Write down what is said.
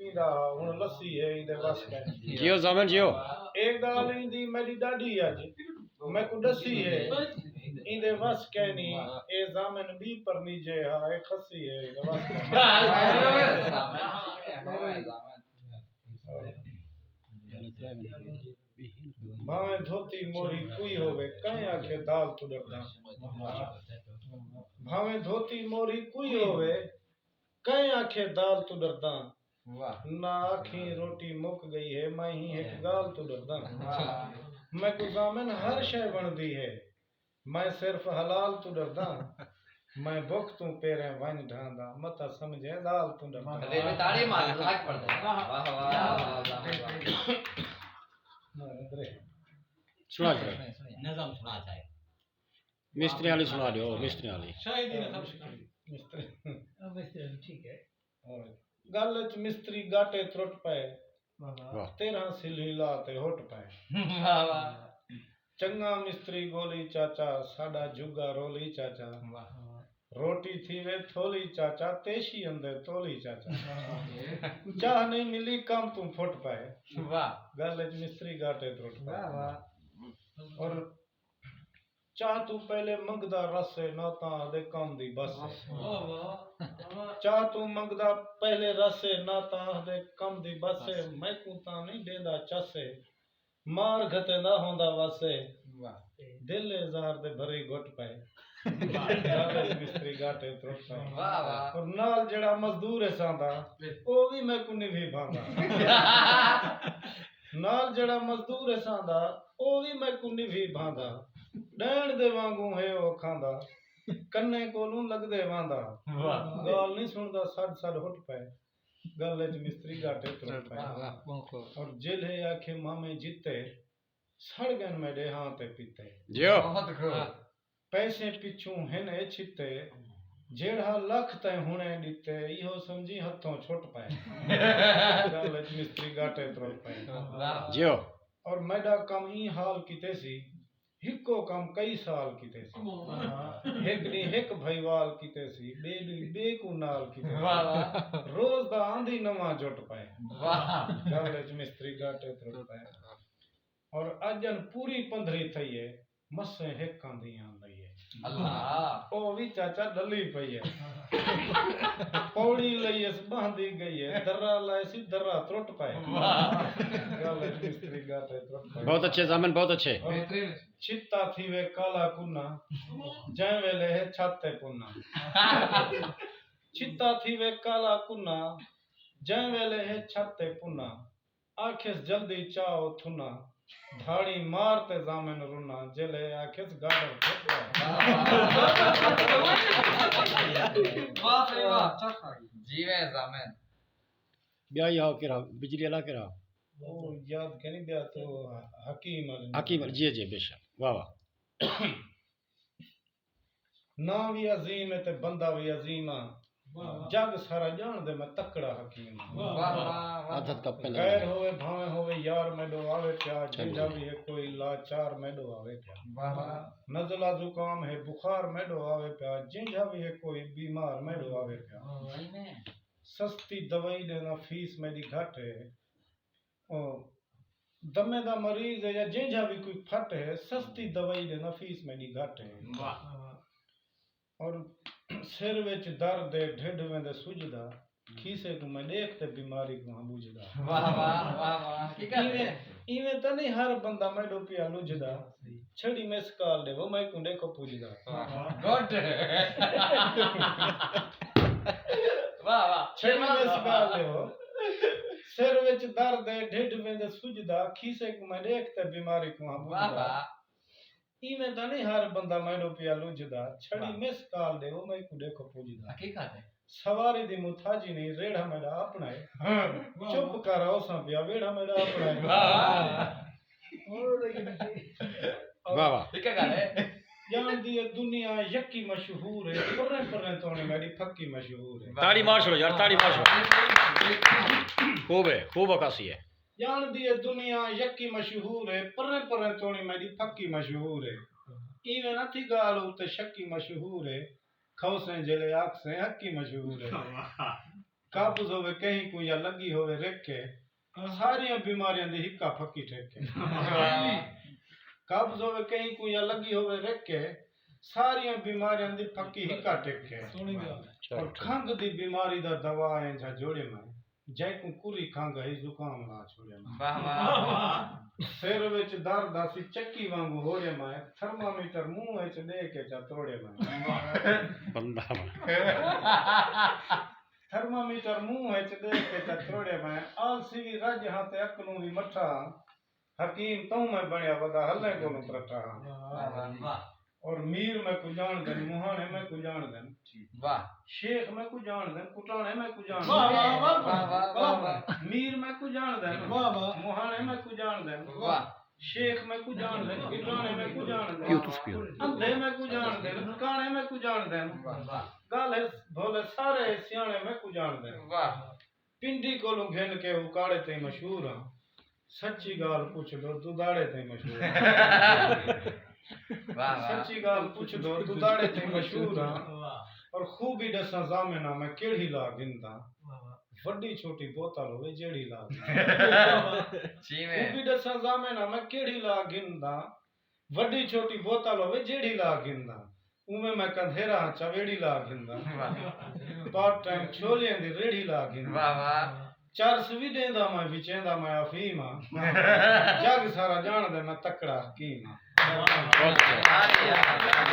पींदा हुन लस्सी है इंदे बस के जियो जामन जियो एक गाल इंदी मेरी डाडी अज मैं को दसी है इंदे बस के नी ए जामन भी परनी जे हा ए खसी है इंदे बस भावे धोती मोरी कोई होवे कहीं आखे दाल तू डरदा भावे धोती मोरी कोई होवे कहीं आखे दाल तू डरदा ना आखी रोटी मुक गई है मैं ही एक गाल तू डरदा मैं को जामन हर शय बनदी है मैं सिर्फ हलाल तू डरदा मैं भुख तू पेरे वन ढांदा मता समझे दाल तू डरदा ताड़ी मार लाग पड़ता वाह वाह सुना दो नज़म सुना चाहे मिस्त्री वाली सुना दो मिस्त्री वाली शायद ही ना मिस्त्री ठीक है और गल च मिस्त्री गाटे त्रुट पे वाह 13 सिली लाते होट पे वाह वाह चंगा मिस्त्री गोली चाचा साडा जुगा रोली चाचा रोटी थी वे थोली चाचा तेशी अंदर तोली चाचा चाह नहीं मिली काम तुम फुट पाए वाह गल च मिस्त्री गाटे त्रुट पे और चाह तू पहले मंगदा रसे ना ता दे काम दी बस चाह तू मंगदा पहले रसे ना ता दे काम दी बस मैं को ता नहीं देंदा चसे मार घते ना होंदा वसे दिल जार दे भरी घुट पे मिस्त्री गाटे त्रुट पे वाह वाह और नाल जेड़ा मजदूर है सांदा ओ भी मैं को नहीं भी भांदा नाल जेड़ा मजदूर है सांदा ओ भी मैं को नहीं भी भांदा डैण दे वांगू है ओ खांदा कन्ने कोलू लगदे वांदा गाल नहीं सुनदा सड़ सड़ हुट पे गल च मिस्त्री गाटे त्रुट पे और जिले आखे मामे जीते सड़ गन मेरे हां ते पीते जियो बहुत खूब पैसे पिछू हिने छिते जेड़ा लख ते हुणे दिते इहो समझी हथों छुट पाए गल च मिस्त्री गाटे त्रुट पे जियो और मैडा कम ई हाल कीते सी हिको कम कई साल कीते सी एक दी एक भईवाल कीते सी बे दी बे को नाल कीते वाह वाह रोज दा आंधी नवा जुट पाए वाह गल च मिस्त्री गाटे त्रुट पाए और अजन पूरी 15 थई है मसे हिक आंधी आंदी है अल्लाह ओ भी चाचा डली पई है पौड़ी लई इस बांधी गई है दर्रा लाए सी दर्रा त्रुट पाए गल च मिस्त्री गाटे त्रुट पाए बहुत अच्छे जामन बहुत अच्छे चित्ता थी वे काला कुन्ना जय वेले है छाते पुन्ना चित्ता थी वे काला कुन्ना जय वेले है छाते पुन्ना आखिस जल्दी चाओ थुना धाड़ी मारते जामन रुना जले आखिस गाडर फुटवा वाह वाह जीवे जामन ब्याह यहाँ केरा बिजली वाला केरा ओ याद कनी दिया तो हकीम हकीम जी जी बेशक वाह वाह ना भी अजीम है ते बंदा भी अजीम आ जग सारा जान दे मैं तकड़ा हकीम वाह वाह आदत का पहले गैर होवे भावे होवे यार मैडो आवे क्या जिंदा भी है कोई लाचार मैडो आवे क्या वाह वाह नज़ला जुकाम है बुखार मैडो आवे क्या जिंदा भी है कोई बीमार मैडो आवे क्या सस्ती दवाई देना फीस मेरी घट है ओ दमे दा मरीज है या जिंदा भी कोई फट है सस्ती दवाई देना फीस मेरी घट है वाह और सिर विच दर्द है ढिड में दे सुजदा खीसे को मैं देखते बीमारी को हम बुझदा वाह वाह वाह वाह की कहते इवें तो नहीं हर बंदा मैं डोपिया लुझदा छड़ी मिस कॉल दे वो मैं को देखो पूजदा गुड वाह वाह छड़ी मिस कॉल दे वो सिर विच दर्द है ढिड में दे सुजदा खीसे को मैं देखते बीमारी को हम वाह बुझदा वाह इवें तो नहीं हर बंदा मैं डोपिया लुझदा छड़ी मिस कॉल दे वो मैं को देखो पूजदा हकीकत है सवारी दी मुथाजी नहीं रेड़ा मेरा अपना है चुप कर आओ सा पिया वेड़ा मेरा अपना है वाह वाह ठीक है है जान दी ये दुनिया यकी मशहूर है परने परने तोने मेरी फक्की मशहूर है ताड़ी मार छोड़ो यार ताड़ी मार छोड़ो खूब है खूब अकासी है जान दी ये दुनिया यकी मशहूर है परने परने तोने मेरी फक्की मशहूर है इवें ना थी गाल उते शक्की मशहूर है खौसे जले आँख से हक्की मशहूर है ਕਾਬਜ਼ ਹੋਵੇ ਕਹੀਂ ਕੋਈ ਜਾਂ ਲੱਗੀ ਹੋਵੇ ਰਿੱਕੇ ਸਾਰੀਆਂ ਬਿਮਾਰੀਆਂ ਦੀ ਹਿੱਕਾ ਫੱਕੀ ਠੇਕੇ ਕਾਬਜ਼ ਹੋਵੇ ਕਹੀਂ ਕੋਈ ਜਾਂ ਲੱਗੀ ਹੋਵੇ ਰਿੱਕੇ ਸਾਰੀਆਂ ਬਿਮਾਰੀਆਂ ਦੀ ਫੱਕੀ ਹਿੱਕਾ ਟੇਕੇ और खंग दी बीमारी दा दवा है जा जोड़े में जै को कुरी खंग है जुकाम ना छोड़े में वाह वाह सिर विच दर्द आसी चक्की वांगू होड़े में थर्मामीटर मुंह विच दे के जा तोड़े में बंदा थर्मामीटर मुंह विच दे के जा तोड़े में आलसी भी रज हाथ अकलू भी मठा हकीम तू मैं बनया वदा हल्ले को प्रठा और मीर मैं को जान दन मुहाने मैं को जान दन वाह शेख मैं को जान दन कुटाने मैं को जान वाह दन वाह वाह वाह वाह मीर मैं को जान दन मुहाने मैं को जान दन वाह शेख मैं को जान दन कुटाने मैं को जान पियो दन तुस पियो अंधे मैं को जान दन काने मैं को जान दन वाह गाले भोले सारे सियाने मैं को जान दन वाह पिंडी कोलों घेन के उकाड़े ते मशहूर हां सच्ची गाल पूछ लो दुदाड़े ते मशहूर वाह सच्ची गाल पूछ दो दुदाड़े ते मशहूर हां और खूबी दसा जामेना मैं केड़ी ला गिनदा वड्डी छोटी बोतल होवे जेड़ी ला जी में खूबी दसा जामेना मैं केड़ी ला गिनदा वड्डी छोटी बोतल होवे जेड़ी ला गिनदा उमे मैं कंधेरा चवेड़ी ला गिनदा पार्ट टाइम छोलियां दी रेड़ी ला गिनदा वाह वाह चरस भी देंदा मैं विचेंदा मैं अफीम हां जग सारा जान दे मैं तकड़ा हकीम हां अरे यार